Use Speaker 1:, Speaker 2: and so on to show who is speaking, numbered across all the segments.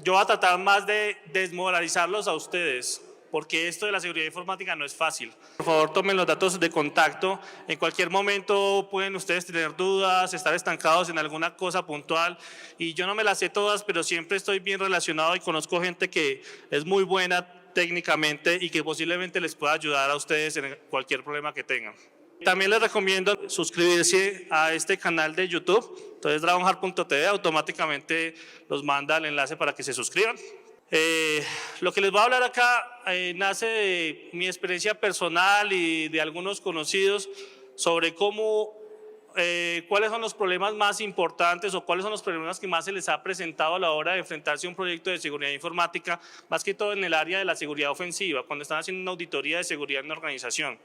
Speaker 1: Yo voy a tratar más de desmoralizarlos a ustedes, porque esto de la seguridad informática no es fácil. Por favor, tomen los datos de contacto. En cualquier momento pueden ustedes tener dudas, estar estancados en alguna cosa puntual. Y yo no me las sé todas, pero siempre estoy bien relacionado y conozco gente que es muy buena técnicamente y que posiblemente les pueda ayudar a ustedes en cualquier problema que tengan. También les recomiendo suscribirse a este canal de YouTube. Entonces, dragonheart.tv automáticamente los manda el enlace para que se suscriban. Lo que les voy a hablar acá nace de mi experiencia personal y de algunos conocidos sobre cuáles son los problemas más importantes o cuáles son los problemas que más se les ha presentado a la hora de enfrentarse a un proyecto de seguridad informática, más que todo en el área de la seguridad ofensiva, cuando están haciendo una auditoría de seguridad en una organización.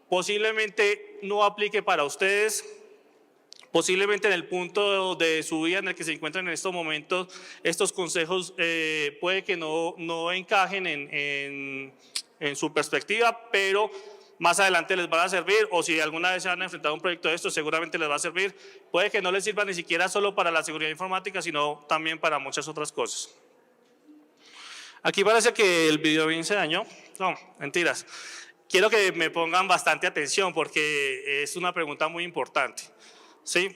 Speaker 1: Posiblemente no aplique para ustedes, posiblemente en el punto de su vida en el que se encuentran en estos momentos, estos consejos puede que no encajen en su perspectiva, pero más adelante les van a servir, o si alguna vez se han enfrentado a un proyecto de estos, seguramente les va a servir. Puede que no les sirva ni siquiera solo para la seguridad informática, sino también para muchas otras cosas. Aquí parece que el video bien se dañó. No, mentiras. Quiero que me pongan bastante atención porque es una pregunta muy importante. ¿Sí?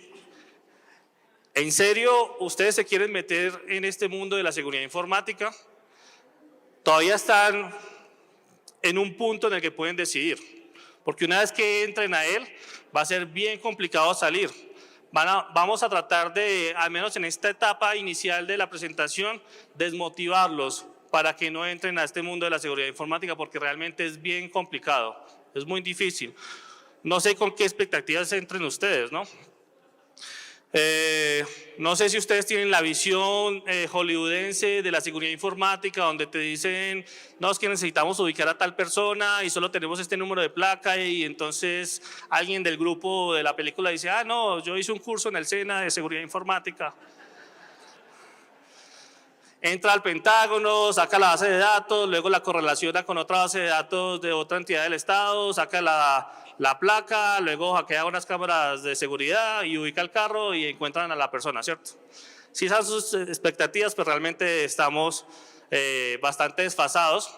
Speaker 1: ¿En serio ustedes se quieren meter en este mundo de la seguridad informática? Todavía están en un punto en el que pueden decidir, porque una vez que entren a él va a ser bien complicado salir. Vamos a tratar de, al menos en esta etapa inicial de la presentación, desmotivarlos para que no entren a este mundo de la seguridad informática, porque realmente es bien complicado, es muy difícil. No sé con qué expectativas entren ustedes, ¿no? No sé si ustedes tienen la visión hollywoodense de la seguridad informática, donde te dicen, no, es que necesitamos ubicar a tal persona y solo tenemos este número de placa, y entonces alguien del grupo de la película dice, ah, no, yo hice un curso en el SENA de seguridad informática. Entra al Pentágono, saca la base de datos, luego la correlaciona con otra base de datos de otra entidad del Estado, saca la placa, luego hackea unas cámaras de seguridad y ubica el carro y encuentran a la persona, ¿cierto? Si esas son sus expectativas, pues realmente estamos bastante desfasados.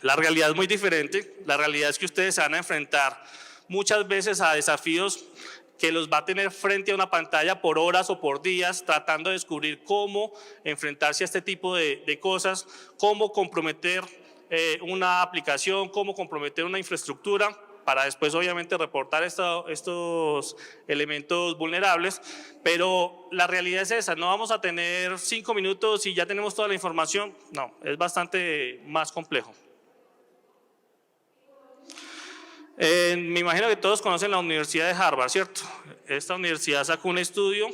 Speaker 1: La realidad es muy diferente. La realidad es que ustedes se van a enfrentar muchas veces a desafíos que los va a tener frente a una pantalla por horas o por días, tratando de descubrir cómo enfrentarse a este tipo de cosas, cómo comprometer una aplicación, cómo comprometer una infraestructura, para después obviamente reportar estos elementos vulnerables. Pero la realidad es esa, no vamos a tener 5 minutos y ya tenemos toda la información, no, es bastante más complejo. Me imagino que todos conocen la Universidad de Harvard, ¿cierto? Esta universidad sacó un estudio,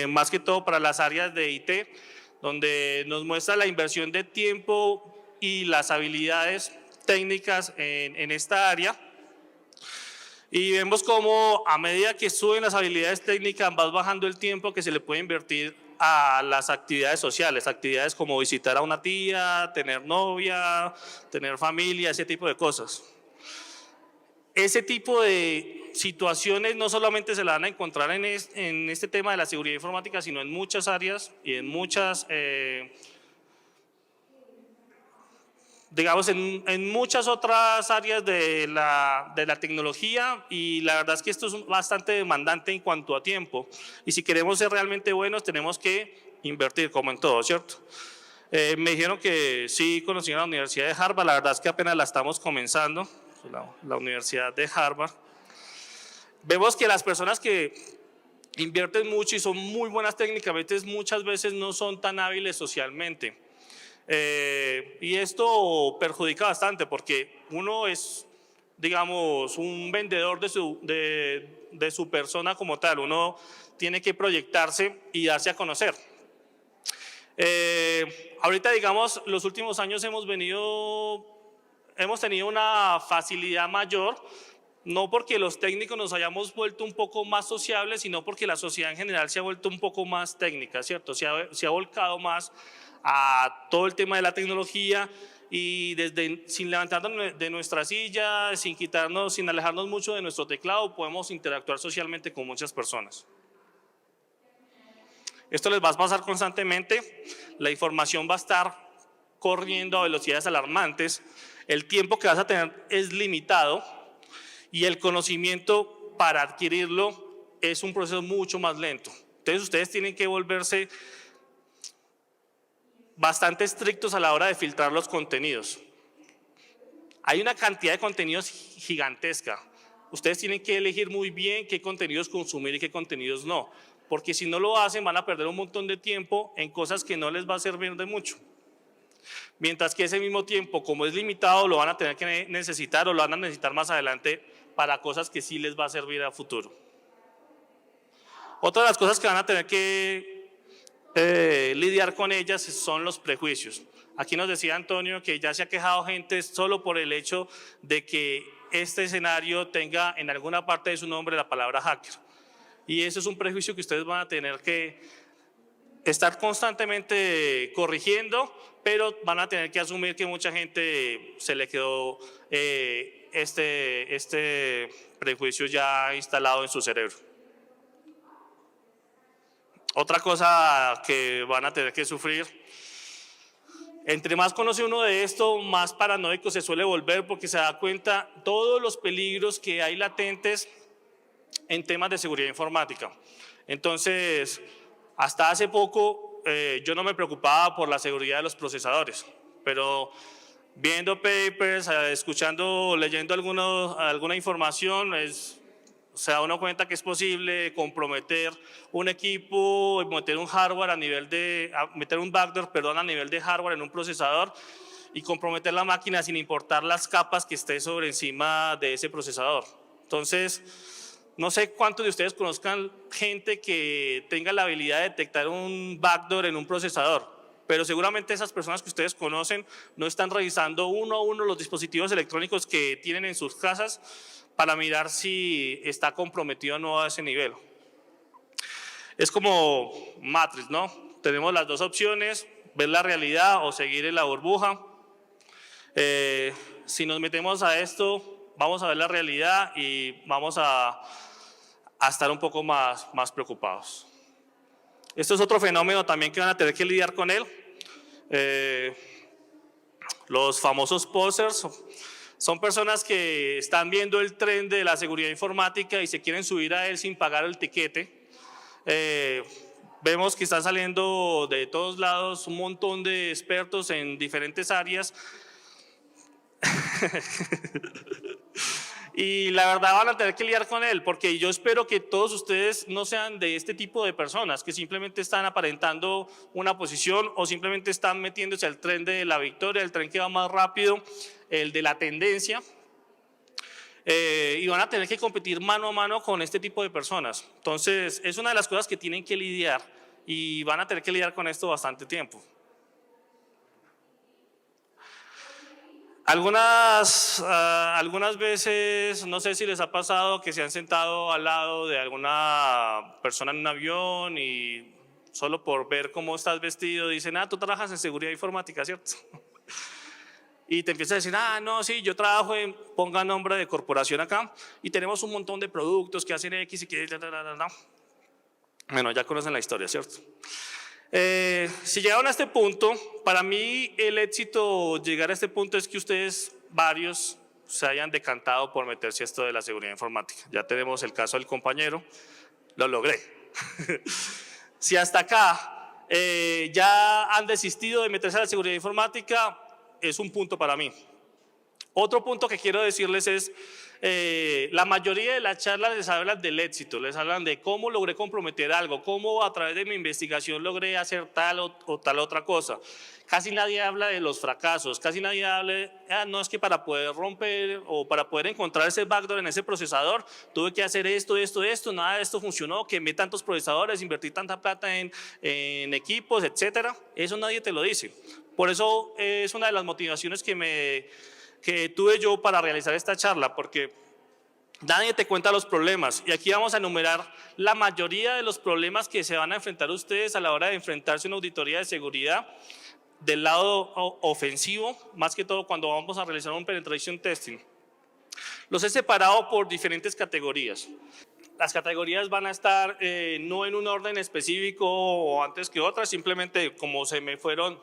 Speaker 1: más que todo para las áreas de IT, donde nos muestra la inversión de tiempo y las habilidades técnicas en esta área. Y vemos cómo a medida que suben las habilidades técnicas va bajando el tiempo que se le puede invertir a las actividades sociales, actividades como visitar a una tía, tener novia, tener familia, ese tipo de cosas. Ese tipo de situaciones no solamente se la van a encontrar en este tema de la seguridad informática, sino en muchas áreas y en muchas, digamos, en muchas otras áreas de la tecnología, y la verdad es que esto es bastante demandante en cuanto a tiempo, y si queremos ser realmente buenos tenemos que invertir, como en todo, ¿cierto? Me dijeron que sí conocían la Universidad de Harvard, la verdad es que apenas la estamos comenzando, la Universidad de Harvard. Vemos que las personas que invierten mucho y son muy buenas técnicamente muchas veces no son tan hábiles socialmente. Y esto perjudica bastante porque uno es, digamos, un vendedor de su persona como tal. Uno tiene que proyectarse y darse a conocer. Ahorita, digamos, los últimos años hemos tenido una facilidad mayor, no porque los técnicos nos hayamos vuelto un poco más sociables, sino porque la sociedad en general se ha vuelto un poco más técnica, ¿cierto? Se ha volcado más a todo el tema de la tecnología, y sin levantarnos de nuestra silla, sin alejarnos mucho de nuestro teclado, podemos interactuar socialmente con muchas personas. Esto les va a pasar constantemente, la información va a estar corriendo a velocidades alarmantes, el tiempo que vas a tener es limitado y el conocimiento para adquirirlo es un proceso mucho más lento. Entonces ustedes tienen que volverse bastante estrictos a la hora de filtrar los contenidos. Hay una cantidad de contenidos gigantesca. Ustedes tienen que elegir muy bien qué contenidos consumir y qué contenidos no, porque si no lo hacen van a perder un montón de tiempo en cosas que no les va a servir de mucho. Mientras que ese mismo tiempo, como es limitado, lo van a tener que necesitar o lo van a necesitar más adelante para cosas que sí les va a servir a futuro. Otra de las cosas que van a tener que lidiar con ellas son los prejuicios. Aquí nos decía Antonio que ya se ha quejado gente solo por el hecho de que este escenario tenga en alguna parte de su nombre la palabra hacker. Y eso es un prejuicio que ustedes van a tener que estar constantemente corrigiendo, pero van a tener que asumir que mucha gente se le quedó este prejuicio ya instalado en su cerebro. Otra cosa que van a tener que sufrir, entre más conoce uno de esto, más paranoico se suele volver porque se da cuenta todos los peligros que hay latentes en temas de seguridad informática. Entonces, hasta hace poco yo no me preocupaba por la seguridad de los procesadores, pero viendo papers, escuchando, leyendo alguna información, se da uno cuenta que es posible comprometer un equipo, meter un hardware meter un backdoor, perdón, a nivel de hardware en un procesador y comprometer la máquina sin importar las capas que esté sobre encima de ese procesador. Entonces, no sé cuántos de ustedes conozcan gente que tenga la habilidad de detectar un backdoor en un procesador, pero seguramente esas personas que ustedes conocen no están revisando uno a uno los dispositivos electrónicos que tienen en sus casas para mirar si está comprometido o no a ese nivel. Es como Matrix, ¿no? Tenemos las dos opciones, ver la realidad o seguir en la burbuja. Si nos metemos a esto, vamos a ver la realidad y vamos a estar un poco más preocupados. Esto es otro fenómeno también que van a tener que lidiar con él. Los famosos posers son personas que están viendo el tren de la seguridad informática y se quieren subir a él sin pagar el tiquete. Vemos que están saliendo de todos lados un montón de expertos en diferentes áreas. Y la verdad van a tener que lidiar con él, porque yo espero que todos ustedes no sean de este tipo de personas que simplemente están aparentando una posición o simplemente están metiéndose al tren de la victoria, el tren que va más rápido, el de la tendencia, y van a tener que competir mano a mano con este tipo de personas. Entonces es una de las cosas que tienen que lidiar y van a tener que lidiar con esto bastante tiempo. Algunas veces, no sé si les ha pasado que se han sentado al lado de alguna persona en un avión y solo por ver cómo estás vestido dicen, tú trabajas en seguridad informática, ¿cierto? Y te empiezas a decir, no, sí, yo trabajo en, ponga nombre de corporación acá y tenemos un montón de productos que hacen X y que… Bueno, ya conocen la historia, ¿cierto? Si llegaron a este punto, para mí el éxito llegar a este punto es que ustedes varios se hayan decantado por meterse a esto de la seguridad informática. Ya tenemos el caso del compañero, lo logré. Si hasta acá ya han desistido de meterse a la seguridad informática, es un punto para mí. Otro punto que quiero decirles es, la mayoría de las charlas les hablan del éxito, les hablan de cómo logré comprometer algo, cómo a través de mi investigación logré hacer tal o tal otra cosa. Casi nadie habla de los fracasos, casi nadie habla, no, es que para poder romper o para poder encontrar ese backdoor en ese procesador, tuve que hacer esto, nada de esto funcionó, quemé tantos procesadores, invertí tanta plata en equipos, etcétera. Eso nadie te lo dice. Por eso es una de las motivaciones que tuve yo para realizar esta charla, porque nadie te cuenta los problemas y aquí vamos a enumerar la mayoría de los problemas que se van a enfrentar ustedes a la hora de enfrentarse a una auditoría de seguridad del lado ofensivo, más que todo cuando vamos a realizar un penetration testing. Los he separado por diferentes categorías. Las categorías van a estar no en un orden específico o antes que otras, simplemente como se me fueron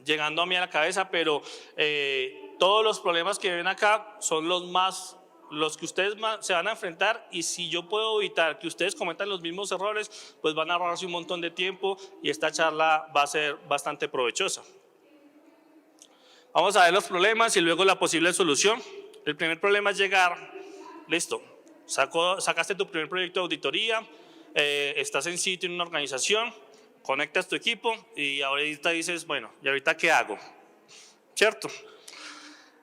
Speaker 1: llegando a mí a la cabeza, pero todos los problemas que ven acá son los que ustedes se van a enfrentar, y si yo puedo evitar que ustedes cometan los mismos errores, pues van a ahorrarse un montón de tiempo y esta charla va a ser bastante provechosa. Vamos a ver los problemas y luego la posible solución. El primer problema es llegar, listo, sacaste tu primer proyecto de auditoría, estás en sitio en una organización, conectas tu equipo y ahorita dices, bueno, ¿y ahorita qué hago? ¿Cierto?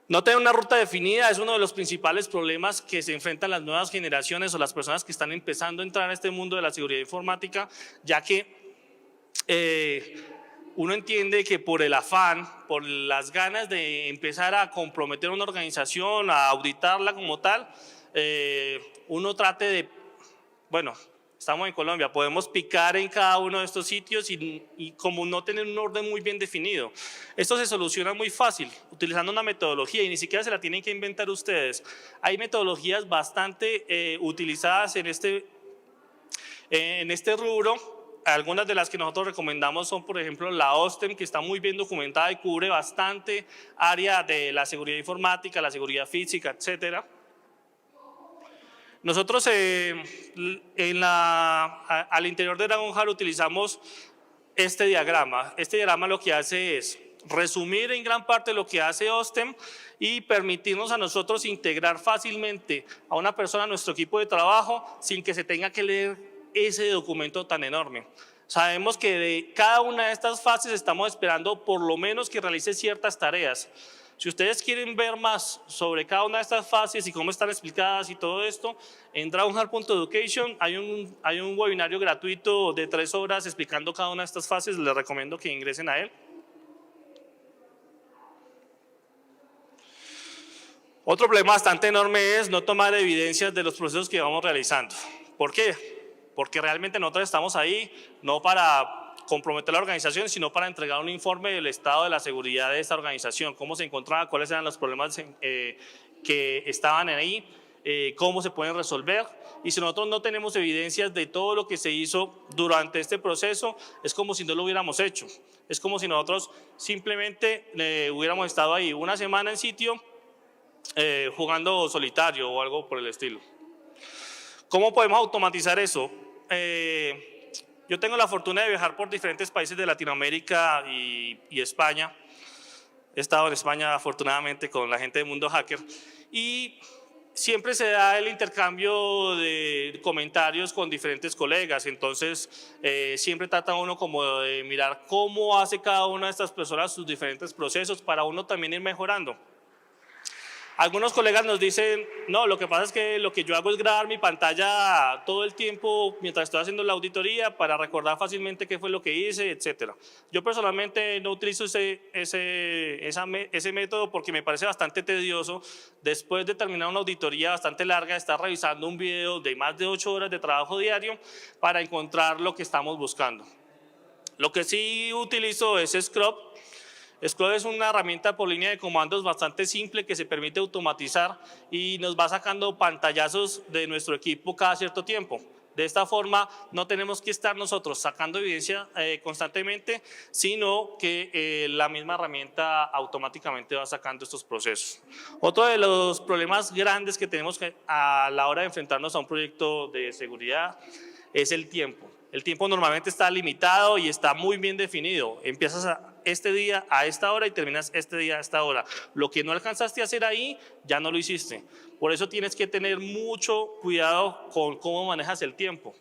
Speaker 1: No tener una ruta definida es uno de los principales problemas que se enfrentan las nuevas generaciones o las personas que están empezando a entrar a este mundo de la seguridad informática, ya que uno entiende que por el afán, por las ganas de empezar a comprometer una organización, a auditarla como tal, uno trate de, bueno, estamos en Colombia, podemos picar en cada uno de estos sitios y como no tener un orden muy bien definido. Esto se soluciona muy fácil, utilizando una metodología, y ni siquiera se la tienen que inventar ustedes. Hay metodologías bastante utilizadas en este rubro. Algunas de las que nosotros recomendamos son, por ejemplo, la OSTEM, que está muy bien documentada y cubre bastante área de la seguridad informática, la seguridad física, etcétera. Nosotros al interior de Dragonheart utilizamos este diagrama. Este diagrama lo que hace es resumir en gran parte lo que hace OSTEM y permitirnos a nosotros integrar fácilmente a una persona a nuestro equipo de trabajo sin que se tenga que leer ese documento tan enorme. Sabemos que de cada una de estas fases estamos esperando por lo menos que realice ciertas tareas. Si ustedes quieren ver más sobre cada una de estas fases y cómo están explicadas y todo esto, en dragonheart.education hay un webinario gratuito de 3 horas explicando cada una de estas fases. Les recomiendo que ingresen a él. Otro problema bastante enorme es no tomar evidencias de los procesos que vamos realizando. ¿Por qué? Porque realmente nosotros estamos ahí no para comprometer la organización, sino para entregar un informe del estado de la seguridad de esta organización, cómo se encontraba, cuáles eran los problemas que estaban ahí, cómo se pueden resolver. Y si nosotros no tenemos evidencias de todo lo que se hizo durante este proceso, es como si no lo hubiéramos hecho. Es como si nosotros simplemente hubiéramos estado ahí una semana en sitio jugando solitario o algo por el estilo. ¿Cómo podemos automatizar eso? Yo tengo la fortuna de viajar por diferentes países de Latinoamérica y España. He estado en España afortunadamente con la gente de Mundo Hacker y siempre se da el intercambio de comentarios con diferentes colegas. Entonces siempre trata uno como de mirar cómo hace cada una de estas personas sus diferentes procesos para uno también ir mejorando. Algunos colegas nos dicen, no, lo que pasa es que lo que yo hago es grabar mi pantalla todo el tiempo mientras estoy haciendo la auditoría para recordar fácilmente qué fue lo que hice, etcétera. Yo personalmente no utilizo ese método porque me parece bastante tedioso. Después de terminar una auditoría bastante larga, estar revisando un video de más de 8 horas de trabajo diario para encontrar lo que estamos buscando. Lo que sí utilizo es Scrub. Scrub es una herramienta por línea de comandos bastante simple que se permite automatizar y nos va sacando pantallazos de nuestro equipo cada cierto tiempo. De esta forma no tenemos que estar nosotros sacando evidencia constantemente, sino que la misma herramienta automáticamente va sacando estos procesos. Otro de los problemas grandes que tenemos a la hora de enfrentarnos a un proyecto de seguridad es el tiempo. El tiempo normalmente está limitado y está muy bien definido. Empiezas este día a esta hora y terminas este día a esta hora. Lo que no alcanzaste a hacer ahí, ya no lo hiciste. Por eso tienes que tener mucho cuidado con cómo manejas el tiempo.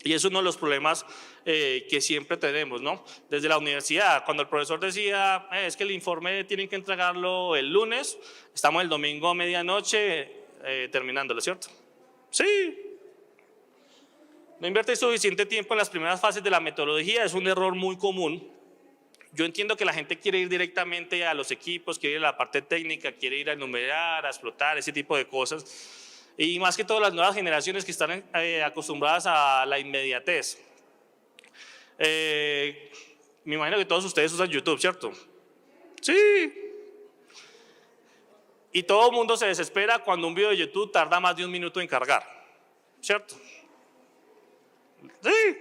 Speaker 1: Y es uno de los problemas que siempre tenemos, ¿no? Desde la universidad, cuando el profesor decía, es que el informe tienen que entregarlo el lunes, estamos el domingo a medianoche terminándolo, ¿cierto? Sí. No invertir suficiente tiempo en las primeras fases de la metodología es un error muy común. Yo entiendo que la gente quiere ir directamente a los equipos, quiere ir a la parte técnica, quiere ir a enumerar, a explotar, ese tipo de cosas. Y más que todo las nuevas generaciones que están acostumbradas a la inmediatez. Me imagino que todos ustedes usan YouTube, ¿cierto? Sí. Y todo el mundo se desespera cuando un video de YouTube tarda más de 1 minuto en cargar. ¿cierto? Sí.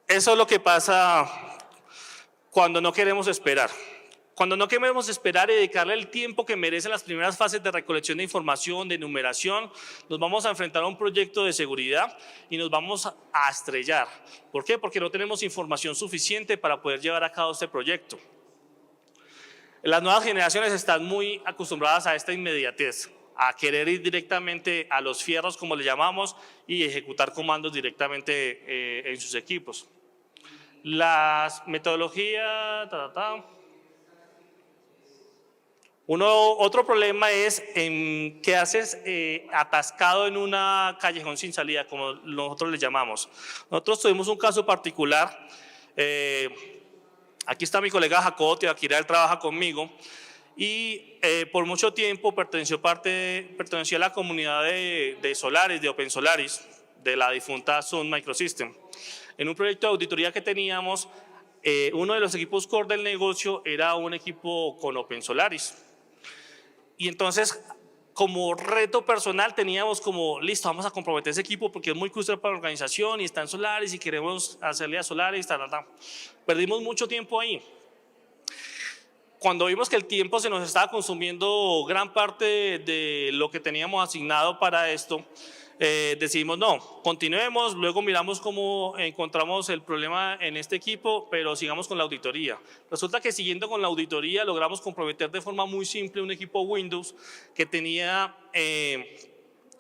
Speaker 1: Eso es lo que pasa cuando no queremos esperar. Cuando no queremos esperar y dedicarle el tiempo que merecen las primeras fases de recolección de información, de enumeración, nos vamos a enfrentar a un proyecto de seguridad y nos vamos a estrellar. ¿Por qué? Porque no tenemos información suficiente para poder llevar a cabo este proyecto. Las nuevas generaciones están muy acostumbradas a esta inmediatez, a querer ir directamente a los fierros, como le llamamos, y ejecutar comandos directamente en sus equipos. Las metodologías... Otro problema es que haces atascado en una callejón sin salida, como nosotros le llamamos. Nosotros tuvimos un caso particular. Aquí está mi colega Jacobo Tibaquira, él trabaja conmigo y por mucho tiempo perteneció a la comunidad de Solaris, de Open Solaris, de la difunta Sun Microsystem. En un proyecto de auditoría que teníamos, uno de los equipos core del negocio era un equipo con Open Solaris. Y entonces, como reto personal, teníamos como, listo, vamos a comprometer ese equipo porque es muy crucial para la organización y está en Solaris y queremos hacerle a Solaris, Perdimos mucho tiempo ahí. Cuando vimos que el tiempo se nos estaba consumiendo gran parte de lo que teníamos asignado para esto, decidimos no, continuemos, luego miramos cómo encontramos el problema en este equipo, pero sigamos con la auditoría. Resulta que siguiendo con la auditoría logramos comprometer de forma muy simple un equipo Windows que tenía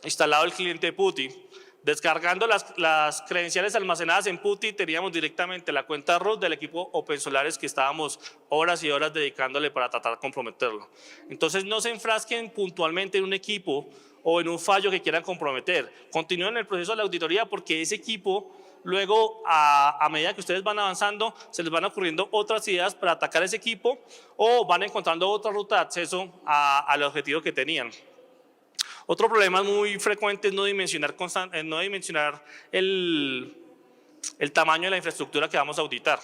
Speaker 1: instalado el cliente PuTTY. Descargando las credenciales almacenadas en PuTTY teníamos directamente la cuenta root del equipo Open Solaris que estábamos horas y horas dedicándole para tratar de comprometerlo. Entonces no se enfrasquen puntualmente en un equipo o en un fallo que quieran comprometer. Continúen el proceso de la auditoría porque ese equipo luego a medida que ustedes van avanzando se les van ocurriendo otras ideas para atacar ese equipo o van encontrando otra ruta de acceso al objetivo que tenían. Otro problema muy frecuente es no dimensionar el tamaño de la infraestructura que vamos a auditar.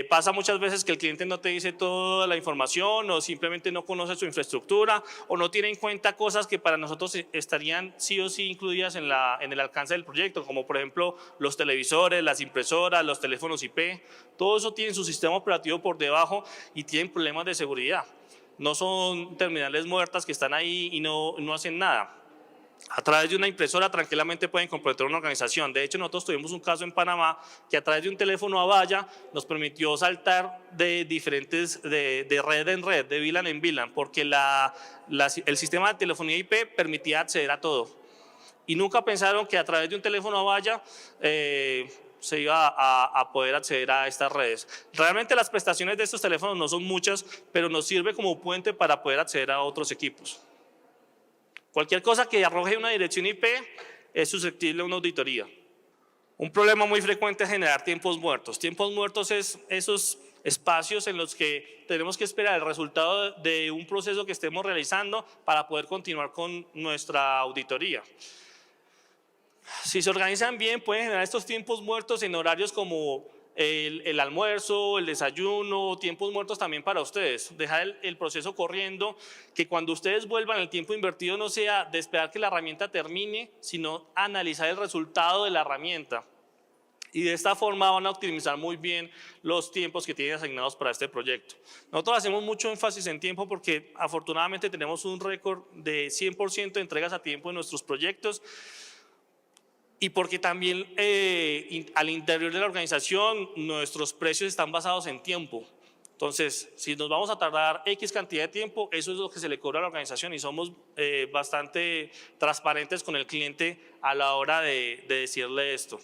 Speaker 1: Pasa muchas veces que el cliente no te dice toda la información o simplemente no conoce su infraestructura o no tiene en cuenta cosas que para nosotros estarían sí o sí incluidas en el alcance del proyecto, como por ejemplo los televisores, las impresoras, los teléfonos IP. Todo eso tiene su sistema operativo por debajo y tienen problemas de seguridad. No son terminales muertas que están ahí y no hacen nada. A través de una impresora tranquilamente pueden comprometer una organización. De hecho, nosotros tuvimos un caso en Panamá que a través de un teléfono a valla nos permitió saltar de red en red, de VLAN en VLAN, porque el sistema de telefonía IP permitía acceder a todo. Y nunca pensaron que a través de un teléfono a valla se iba a poder acceder a estas redes. Realmente las prestaciones de estos teléfonos no son muchas, pero nos sirve como puente para poder acceder a otros equipos. Cualquier cosa que arroje una dirección IP es susceptible a una auditoría. Un problema muy frecuente es generar tiempos muertos. Tiempos muertos es esos espacios en los que tenemos que esperar el resultado de un proceso que estemos realizando para poder continuar con nuestra auditoría. Si se organizan bien, pueden generar estos tiempos muertos en horarios como el almuerzo, el desayuno, tiempos muertos también para ustedes. Dejar el proceso corriendo, que cuando ustedes vuelvan el tiempo invertido no sea de esperar que la herramienta termine, sino analizar el resultado de la herramienta. Y de esta forma van a optimizar muy bien los tiempos que tienen asignados para este proyecto. Nosotros hacemos mucho énfasis en tiempo porque afortunadamente tenemos un récord de 100% de entregas a tiempo en nuestros proyectos. Y porque también al interior de la organización nuestros precios están basados en tiempo. Entonces, si nos vamos a tardar X cantidad de tiempo, eso es lo que se le cobra a la organización y somos bastante transparentes con el cliente a la hora de decirle esto.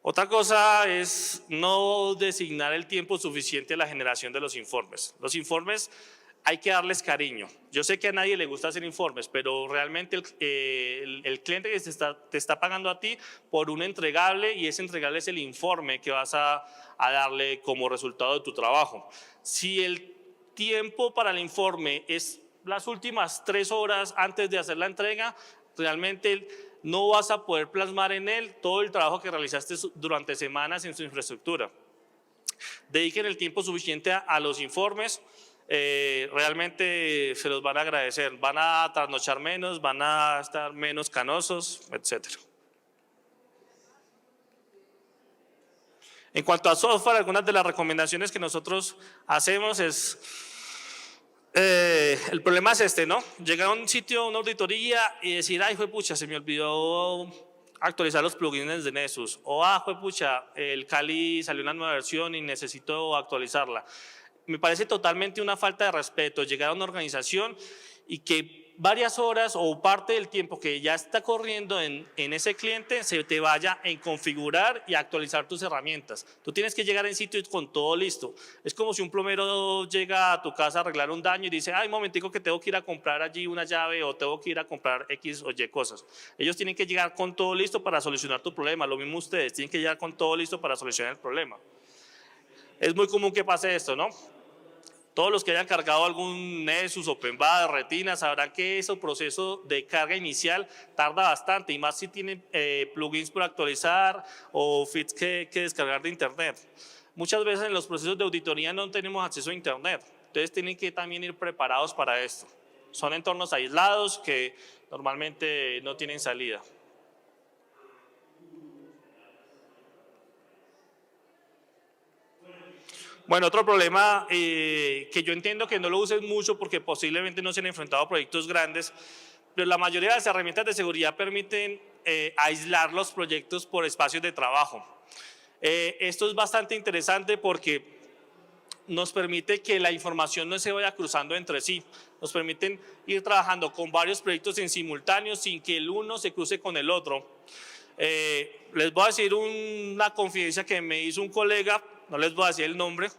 Speaker 1: Otra cosa es no designar el tiempo suficiente a la generación de los informes. Los informes hay que darles cariño. Yo sé que a nadie le gusta hacer informes, pero realmente el cliente que te está pagando a ti por un entregable y ese entregable es el informe que vas a darle como resultado de tu trabajo. Si el tiempo para el informe es las últimas 3 horas antes de hacer la entrega, realmente no vas a poder plasmar en él todo el trabajo que realizaste durante semanas en su infraestructura. Dediquen el tiempo suficiente a los informes, realmente se los van a agradecer, van a trasnochar menos, van a estar menos canosos, etcétera. En cuanto a software, algunas de las recomendaciones que nosotros hacemos es, el problema es este, ¿no? Llegar a un sitio, una auditoría y decir, ay, pucha, se me olvidó actualizar los plugins de Nessus, o pucha, el Kali salió una nueva versión y necesito actualizarla. Me parece totalmente una falta de respeto llegar a una organización y que varias horas o parte del tiempo que ya está corriendo en ese cliente se te vaya en configurar y actualizar tus herramientas. Tú tienes que llegar en sitio con todo listo. Es como si un plomero llega a tu casa a arreglar un daño y dice, ay, un momentico que tengo que ir a comprar allí una llave o tengo que ir a comprar X o Y cosas. Ellos tienen que llegar con todo listo para solucionar tu problema. Lo mismo ustedes, tienen que llegar con todo listo para solucionar el problema. Es muy común que pase esto, ¿no? Todos los que hayan cargado algún Nessus, OpenBA, Retina, sabrán que ese proceso de carga inicial tarda bastante, y más si tienen plugins por actualizar o feeds que descargar de internet. Muchas veces en los procesos de auditoría no tenemos acceso a internet, entonces tienen que también ir preparados para esto. Son entornos aislados que normalmente no tienen salida. Bueno, otro problema que yo entiendo que no lo usen mucho porque posiblemente no se han enfrentado a proyectos grandes, pero la mayoría de las herramientas de seguridad permiten aislar los proyectos por espacios de trabajo. Esto es bastante interesante porque nos permite que la información no se vaya cruzando entre sí, nos permiten ir trabajando con varios proyectos en simultáneo sin que el uno se cruce con el otro. Les voy a decir una confidencia que me hizo un colega, no les voy a decir el nombre,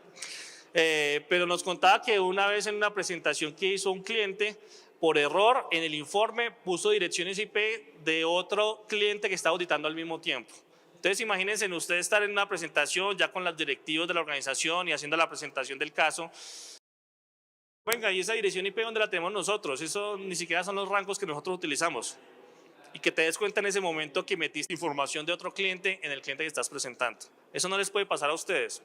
Speaker 1: pero nos contaba que una vez en una presentación que hizo un cliente, por error en el informe puso direcciones IP de otro cliente que estaba auditando al mismo tiempo. Entonces imagínense ustedes estar en una presentación ya con los directivos de la organización y haciendo la presentación del caso. Venga, ¿y esa dirección IP dónde la tenemos nosotros? Eso ni siquiera son los rangos que nosotros utilizamos. Y que te des cuenta en ese momento que metiste información de otro cliente en el cliente que estás presentando. Eso no les puede pasar a ustedes.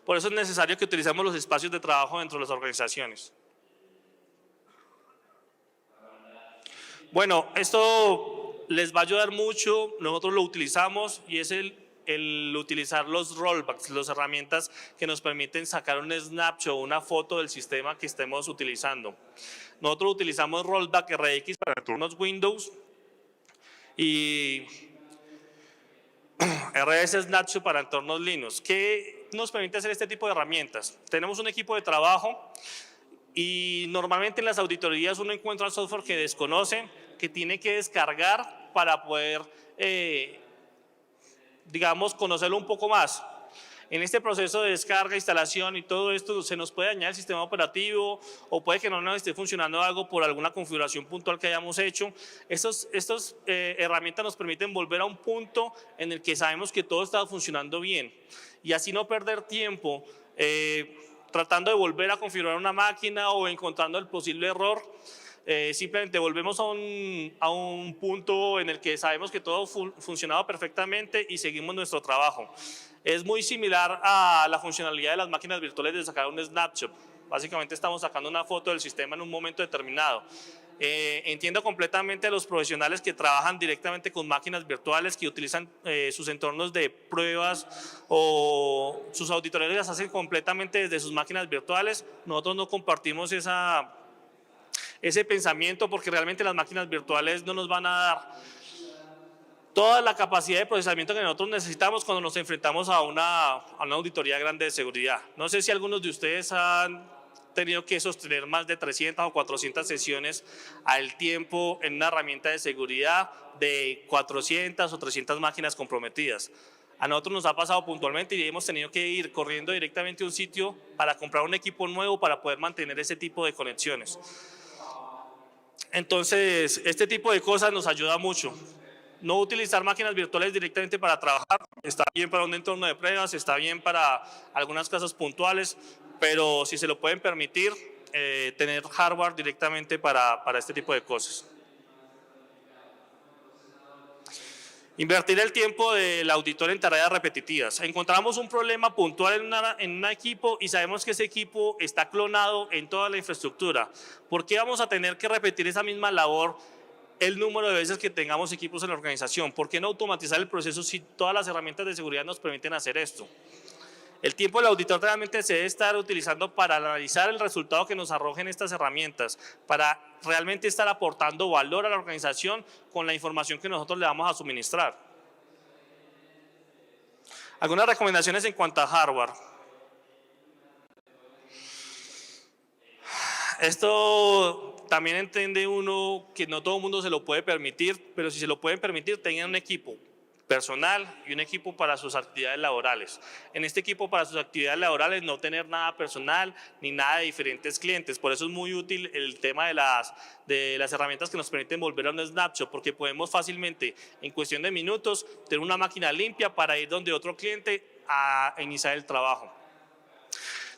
Speaker 1: Por eso es necesario que utilicemos los espacios de trabajo dentro de las organizaciones. Bueno, esto les va a ayudar mucho, nosotros lo utilizamos y es el utilizar los rollbacks, las herramientas que nos permiten sacar un snapshot o una foto del sistema que estemos utilizando. Nosotros utilizamos rollback RX para entornos Windows y RS Snapshot para entornos Linux. ¿Qué nos permite hacer este tipo de herramientas? Tenemos un equipo de trabajo y normalmente en las auditorías uno encuentra software que desconoce, que tiene que descargar para poder, digamos, conocerlo un poco más. En este proceso de descarga, instalación y todo esto se nos puede dañar el sistema operativo o puede que no nos esté funcionando algo por alguna configuración puntual que hayamos hecho. Estas herramientas nos permiten volver a un punto en el que sabemos que todo está funcionando bien y así no perder tiempo tratando de volver a configurar una máquina o encontrando el posible error. Simplemente volvemos a un punto en el que sabemos que todo funcionaba perfectamente y seguimos nuestro trabajo. Es muy similar a la funcionalidad de las máquinas virtuales de sacar un snapshot. Básicamente estamos sacando una foto del sistema en un momento determinado. Entiendo completamente a los profesionales que trabajan directamente con máquinas virtuales, que utilizan sus entornos de pruebas o sus auditorías las hacen completamente desde sus máquinas virtuales. Nosotros no compartimos ese pensamiento porque realmente las máquinas virtuales no nos van a dar toda la capacidad de procesamiento que nosotros necesitamos cuando nos enfrentamos a una auditoría grande de seguridad. No sé si algunos de ustedes han tenido que sostener más de 300 o 400 sesiones al tiempo en una herramienta de seguridad de 400 o 300 máquinas comprometidas. A nosotros nos ha pasado puntualmente y hemos tenido que ir corriendo directamente a un sitio para comprar un equipo nuevo para poder mantener ese tipo de conexiones. Entonces, este tipo de cosas nos ayuda mucho. No utilizar máquinas virtuales directamente para trabajar, está bien para un entorno de pruebas, está bien para algunas cosas puntuales, pero si se lo pueden permitir, tener hardware directamente para este tipo de cosas. Invertir el tiempo del auditor en tareas repetitivas. Encontramos un problema puntual en un equipo y sabemos que ese equipo está clonado en toda la infraestructura. ¿Por qué vamos a tener que repetir esa misma labor el número de veces que tengamos equipos en la organización? ¿Por qué no automatizar el proceso si todas las herramientas de seguridad nos permiten hacer esto? El tiempo del auditor realmente se debe estar utilizando para analizar el resultado que nos arrojen estas herramientas, para realmente estar aportando valor a la organización con la información que nosotros le vamos a suministrar. Algunas recomendaciones en cuanto a hardware. Esto también entiende uno que no todo el mundo se lo puede permitir, pero si se lo pueden permitir, tengan un equipo personal y un equipo para sus actividades laborales. En este equipo para sus actividades laborales no tener nada personal ni nada de diferentes clientes. Por eso es muy útil el tema de las herramientas que nos permiten volver a un snapshot, porque podemos fácilmente, en cuestión de minutos, tener una máquina limpia para ir donde otro cliente a iniciar el trabajo.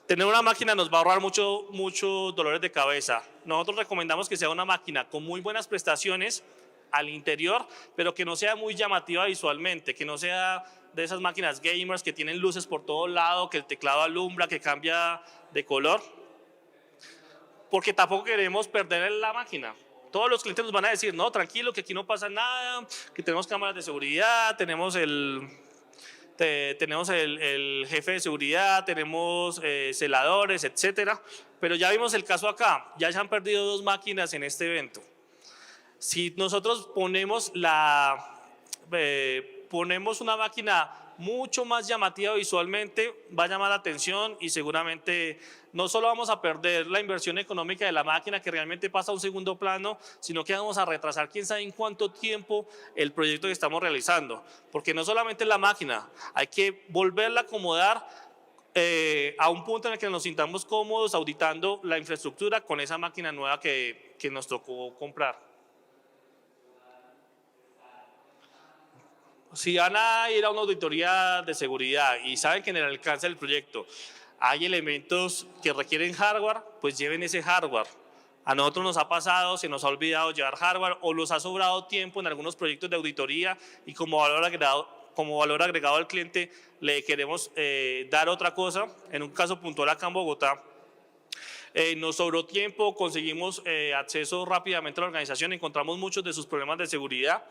Speaker 1: Tener una máquina nos va a ahorrar muchos dolores de cabeza. Nosotros recomendamos que sea una máquina con muy buenas prestaciones al interior, pero que no sea muy llamativa visualmente, que no sea de esas máquinas gamers que tienen luces por todo lado, que el teclado alumbra, que cambia de color, porque tampoco queremos perder la máquina. Todos los clientes nos van a decir, no, tranquilo, que aquí no pasa nada, que tenemos cámaras de seguridad, tenemos el jefe de seguridad, tenemos celadores, etcétera, pero ya vimos el caso acá, ya se han perdido 2 máquinas en este evento. Si nosotros ponemos una máquina mucho más llamativa visualmente, va a llamar la atención y seguramente no solo vamos a perder la inversión económica de la máquina que realmente pasa a un segundo plano, sino que vamos a retrasar quién sabe en cuánto tiempo el proyecto que estamos realizando, porque no solamente la máquina, hay que volverla a acomodar a un punto en el que nos sintamos cómodos auditando la infraestructura con esa máquina nueva que nos tocó comprar. Si van a ir a una auditoría de seguridad y saben que en el alcance del proyecto hay elementos que requieren hardware, pues lleven ese hardware. A nosotros nos ha pasado, se nos ha olvidado llevar hardware o nos ha sobrado tiempo en algunos proyectos de auditoría y como valor agregado al cliente le queremos dar otra cosa. En un caso puntual acá en Bogotá, nos sobró tiempo, conseguimos acceso rápidamente a la organización, encontramos muchos de sus problemas de seguridad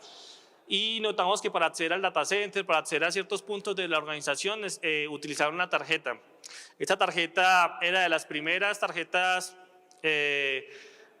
Speaker 1: y notamos que para acceder al data center, para acceder a ciertos puntos de la organización, utilizaron una tarjeta. Esta tarjeta era de las primeras tarjetas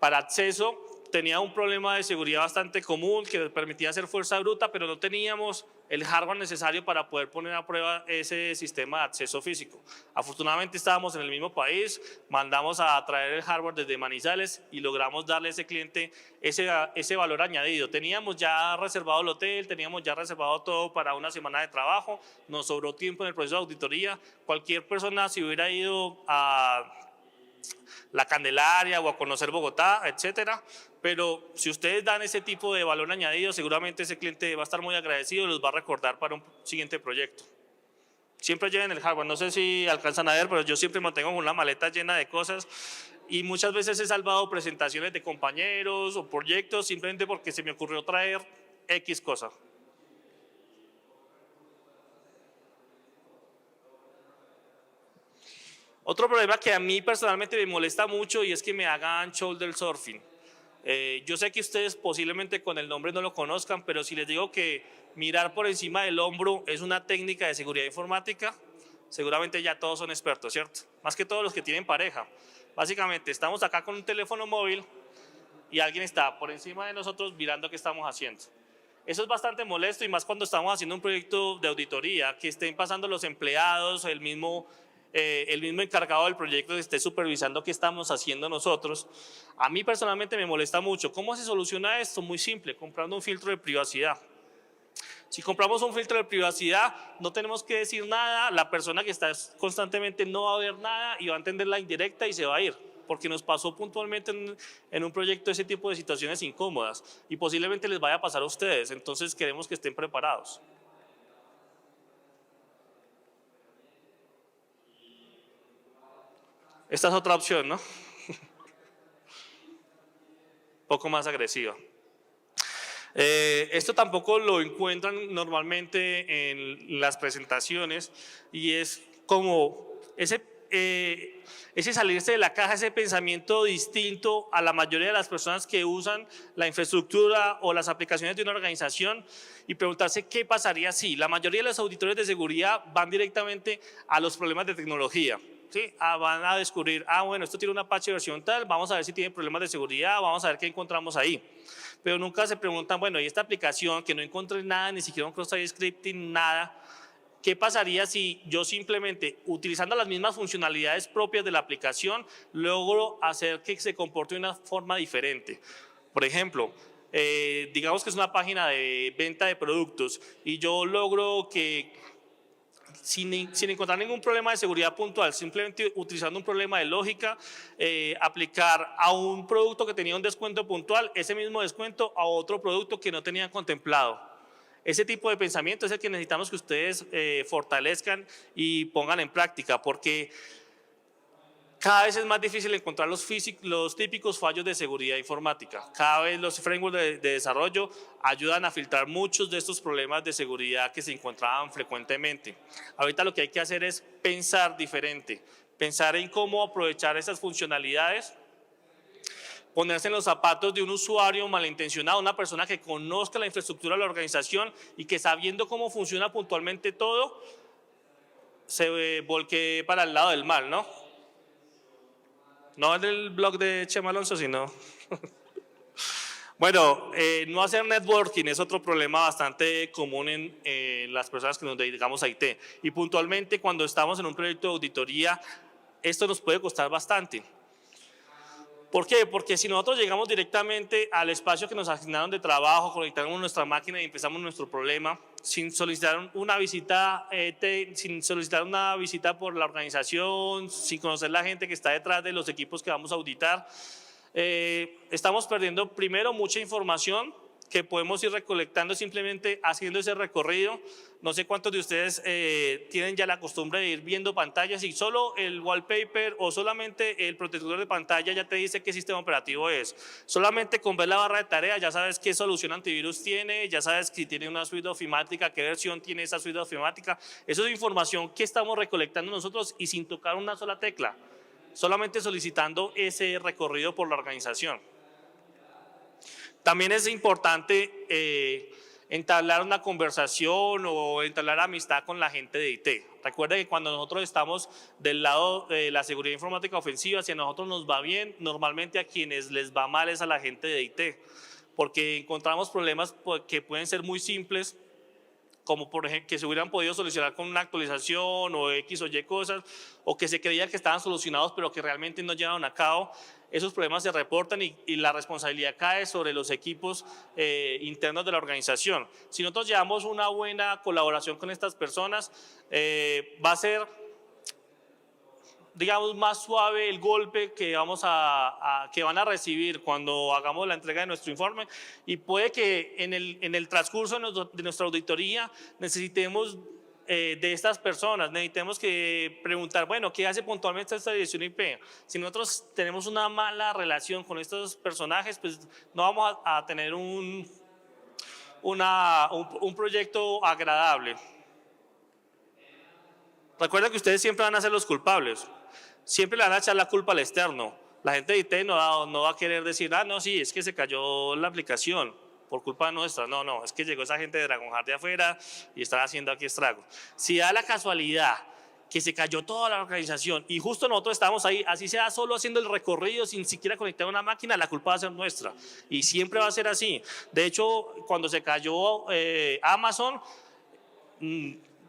Speaker 1: para acceso, tenía un problema de seguridad bastante común que permitía hacer fuerza bruta, pero no teníamos el hardware necesario para poder poner a prueba ese sistema de acceso físico. Afortunadamente estábamos en el mismo país, mandamos a traer el hardware desde Manizales y logramos darle a ese cliente ese valor añadido. Teníamos ya reservado el hotel, teníamos ya reservado todo para una semana de trabajo, nos sobró tiempo en el proceso de auditoría. Cualquier persona si hubiera ido a la Candelaria o a conocer Bogotá, etcétera, pero si ustedes dan ese tipo de valor añadido, seguramente ese cliente va a estar muy agradecido y los va a recordar para un siguiente proyecto. Siempre lleven el hardware, no sé si alcanzan a ver, pero yo siempre mantengo una maleta llena de cosas y muchas veces he salvado presentaciones de compañeros o proyectos simplemente porque se me ocurrió traer X cosa. Otro problema que a mí personalmente me molesta mucho y es que me hagan shoulder surfing. Yo sé que ustedes posiblemente con el nombre no lo conozcan, pero si les digo que mirar por encima del hombro es una técnica de seguridad informática, seguramente ya todos son expertos, ¿cierto? Más que todos los que tienen pareja. Básicamente estamos acá con un teléfono móvil y alguien está por encima de nosotros mirando qué estamos haciendo. Eso es bastante molesto y más cuando estamos haciendo un proyecto de auditoría, que estén pasando los empleados, el mismo encargado del proyecto que esté supervisando qué estamos haciendo nosotros. A mí personalmente me molesta mucho. ¿Cómo se soluciona esto? Muy simple, comprando un filtro de privacidad. Si compramos un filtro de privacidad, no tenemos que decir nada, la persona que está constantemente no va a ver nada y va a entender la indirecta y se va a ir, porque nos pasó puntualmente en un proyecto ese tipo de situaciones incómodas y posiblemente les vaya a pasar a ustedes, entonces queremos que estén preparados. Esta es otra opción, ¿no? Poco más agresiva. Esto tampoco lo encuentran normalmente en las presentaciones y es como ese salirse de la caja, ese pensamiento distinto a la mayoría de las personas que usan la infraestructura o las aplicaciones de una organización y preguntarse qué pasaría si. La mayoría de los auditores de seguridad van directamente a los problemas de tecnología. ¿Sí? Van a descubrir, bueno, esto tiene una patch versión tal, vamos a ver si tiene problemas de seguridad, vamos a ver qué encontramos ahí. Pero nunca se preguntan, bueno, y esta aplicación que no encontré nada, ni siquiera un cross-site scripting, nada, ¿qué pasaría si yo simplemente, utilizando las mismas funcionalidades propias de la aplicación, logro hacer que se comporte de una forma diferente? Por ejemplo, digamos que es una página de venta de productos y yo logro que sin encontrar ningún problema de seguridad puntual, simplemente utilizando un problema de lógica, aplicar a un producto que tenía un descuento puntual, ese mismo descuento a otro producto que no tenían contemplado. Ese tipo de pensamiento es el que necesitamos que ustedes fortalezcan y pongan en práctica, porque cada vez es más difícil encontrar los típicos fallos de seguridad informática. Cada vez los frameworks de desarrollo ayudan a filtrar muchos de estos problemas de seguridad que se encontraban frecuentemente. Ahorita lo que hay que hacer es pensar diferente, pensar en cómo aprovechar esas funcionalidades, ponerse en los zapatos de un usuario malintencionado, una persona que conozca la infraestructura de la organización y que sabiendo cómo funciona puntualmente todo, se volque para el lado del mal, ¿no? No en el blog de Chema Alonso, sino… Bueno, no hacer networking es otro problema bastante común en las personas que nos dedicamos a IT. Y puntualmente cuando estamos en un proyecto de auditoría, esto nos puede costar bastante. ¿Por qué? Porque si nosotros llegamos directamente al espacio que nos asignaron de trabajo, conectamos nuestra máquina y empezamos nuestro problema, sin solicitar una visita, por la organización, sin conocer la gente que está detrás de los equipos que vamos a auditar, estamos perdiendo primero mucha información que podemos ir recolectando simplemente haciendo ese recorrido. No sé cuántos de ustedes tienen ya la costumbre de ir viendo pantallas y solo el wallpaper o solamente el protector de pantalla ya te dice qué sistema operativo es. Solamente con ver la barra de tarea ya sabes qué solución antivirus tiene, ya sabes si tiene una suite ofimática, qué versión tiene esa suite ofimática. Eso es información que estamos recolectando nosotros y sin tocar una sola tecla, solamente solicitando ese recorrido por la organización. También es importante entablar una conversación o entablar amistad con la gente de IT. Recuerda que cuando nosotros estamos del lado de la seguridad informática ofensiva, si a nosotros nos va bien, normalmente a quienes les va mal es a la gente de IT, porque encontramos problemas que pueden ser muy simples, como por ejemplo que se hubieran podido solucionar con una actualización o X o Y cosas, o que se creía que estaban solucionados pero que realmente no llevaron a cabo. Esos problemas se reportan y la responsabilidad cae sobre los equipos internos de la organización. Si nosotros llevamos una buena colaboración con estas personas, va a ser, digamos, más suave el golpe que que van a recibir cuando hagamos la entrega de nuestro informe, y puede que en el transcurso de nuestra auditoría necesitemos de estas personas, necesitemos que preguntar, bueno, ¿qué hace puntualmente esta dirección IP? Si nosotros tenemos una mala relación con estos personajes, pues no vamos a tener un proyecto agradable. Recuerden que ustedes siempre van a ser los culpables, siempre le van a echar la culpa al externo. La gente de IT no va a querer decir, no, sí, es que se cayó la aplicación por culpa nuestra. No, es que llegó esa gente de Dragonheart de afuera y están haciendo aquí estragos. Si da la casualidad que se cayó toda la organización y justo nosotros estamos ahí, así sea solo haciendo el recorrido sin siquiera conectar una máquina, la culpa va a ser nuestra y siempre va a ser así. De hecho, cuando se cayó Amazon,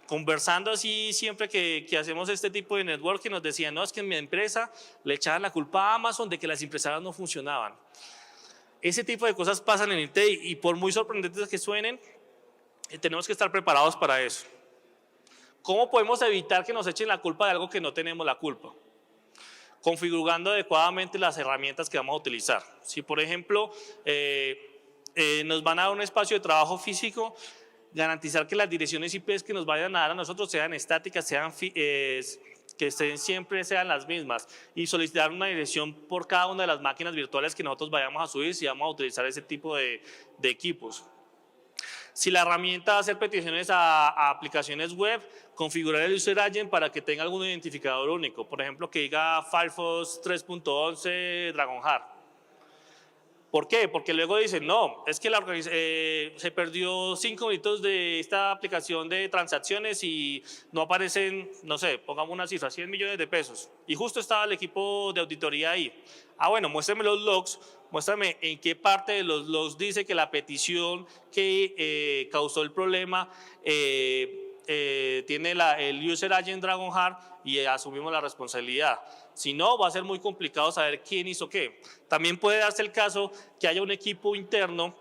Speaker 1: conversando así siempre que hacemos este tipo de networking, nos decían, no, es que en mi empresa le echaban la culpa a Amazon de que las impresoras no funcionaban. Ese tipo de cosas pasan en IT y por muy sorprendentes que suenen, tenemos que estar preparados para eso. ¿Cómo podemos evitar que nos echen la culpa de algo que no tenemos la culpa? Configurando adecuadamente las herramientas que vamos a utilizar. Si por ejemplo nos van a dar un espacio de trabajo físico, garantizar que las direcciones IP que nos vayan a dar a nosotros sean estáticas, que siempre sean las mismas, y solicitar una dirección por cada una de las máquinas virtuales que nosotros vayamos a subir si vamos a utilizar ese tipo de equipos. Si la herramienta va a hacer peticiones a aplicaciones web, configurar el user agent para que tenga algún identificador único. Por ejemplo, que diga Firefox 3.11 Dragonheart. ¿Por qué? Porque luego dicen, no, es que se perdió 5 minutos de esta aplicación de transacciones y no aparecen, no sé, pongamos una cifra, 100 millones de pesos. Y justo estaba el equipo de auditoría ahí. Ah, bueno, muéstrame los logs, muéstrame en qué parte de los logs dice que la petición que causó el problema tiene el user agent Dragonheart y asumimos la responsabilidad. Si no, va a ser muy complicado saber quién hizo qué. También puede darse el caso que haya un equipo interno,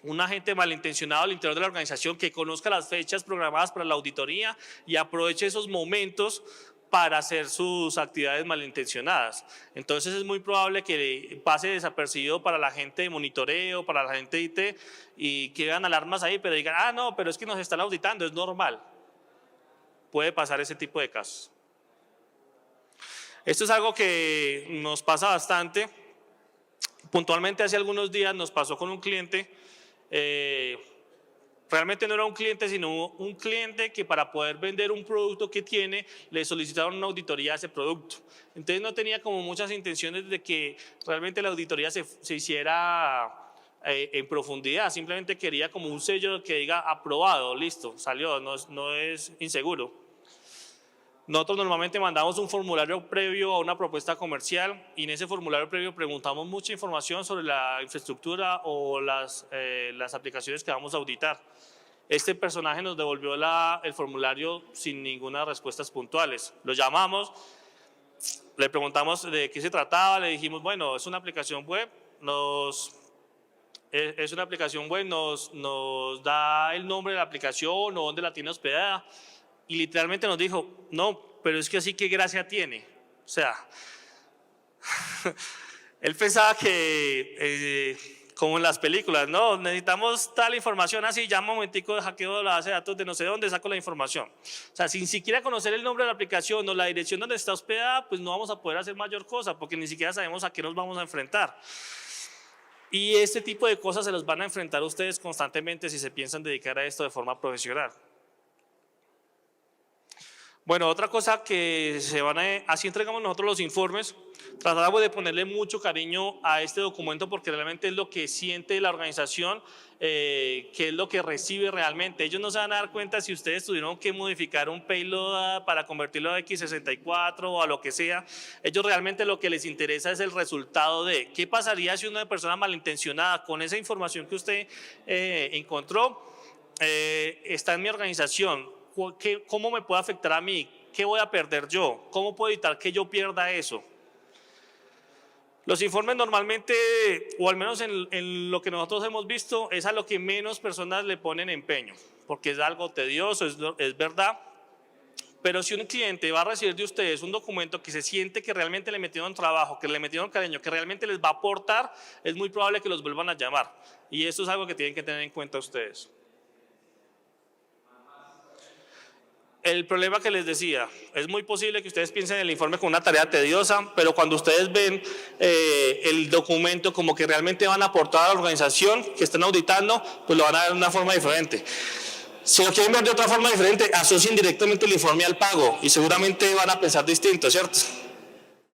Speaker 1: un agente malintencionado al interior de la organización que conozca las fechas programadas para la auditoría y aproveche esos momentos para hacer sus actividades malintencionadas. Entonces es muy probable que pase desapercibido para la gente de monitoreo, para la gente de IT y que vean alarmas ahí, pero digan, ah, no, pero es que nos están auditando, es normal. Puede pasar ese tipo de casos. Esto es algo que nos pasa bastante. Puntualmente hace algunos días nos pasó con un cliente, realmente no era un cliente, sino un cliente que para poder vender un producto que tiene, le solicitaron una auditoría a ese producto. Entonces no tenía como muchas intenciones de que realmente la auditoría se hiciera en profundidad, simplemente quería como un sello que diga aprobado, listo, salió, no es inseguro. Nosotros normalmente mandamos un formulario previo a una propuesta comercial y en ese formulario previo preguntamos mucha información sobre la infraestructura o las aplicaciones que vamos a auditar. Este personaje nos devolvió el formulario sin ninguna respuestas puntuales. Lo llamamos, le preguntamos de qué se trataba, le dijimos, bueno, es una aplicación web, nos da el nombre de la aplicación o dónde la tiene hospedada. Y literalmente nos dijo, no, pero es que así qué gracia tiene. O sea, él pensaba que, como en las películas, no, necesitamos tal información, así, ya un momentico de hackeo de la base de datos de no sé dónde saco la información. O sea, sin siquiera conocer el nombre de la aplicación o la dirección donde está hospedada, pues no vamos a poder hacer mayor cosa, porque ni siquiera sabemos a qué nos vamos a enfrentar. Y este tipo de cosas se los van a enfrentar ustedes constantemente si se piensan dedicar a esto de forma profesional. Bueno, otra cosa que así entregamos nosotros los informes, tratamos de ponerle mucho cariño a este documento porque realmente es lo que siente la organización, que es lo que recibe realmente. Ellos no se van a dar cuenta si ustedes tuvieron que modificar un payload para convertirlo a x64 o a lo que sea. Ellos realmente lo que les interesa es el resultado de qué pasaría si una persona malintencionada con esa información que usted encontró está en mi organización. ¿Cómo me puede afectar a mí? ¿Qué voy a perder yo? ¿Cómo puedo evitar que yo pierda eso? Los informes normalmente, o al menos en lo que nosotros hemos visto, es a lo que menos personas le ponen empeño, porque es algo tedioso, es verdad. Pero si un cliente va a recibir de ustedes un documento que se siente que realmente le metieron trabajo, que le metieron cariño, que realmente les va a aportar, es muy probable que los vuelvan a llamar. Y eso es algo que tienen que tener en cuenta ustedes. El problema que les decía, es muy posible que ustedes piensen en el informe como una tarea tediosa, pero cuando ustedes ven el documento como que realmente van a aportar a la organización que están auditando, pues lo van a ver de una forma diferente. Si lo quieren ver de otra forma diferente, asocien directamente el informe al pago y seguramente van a pensar distinto, ¿cierto?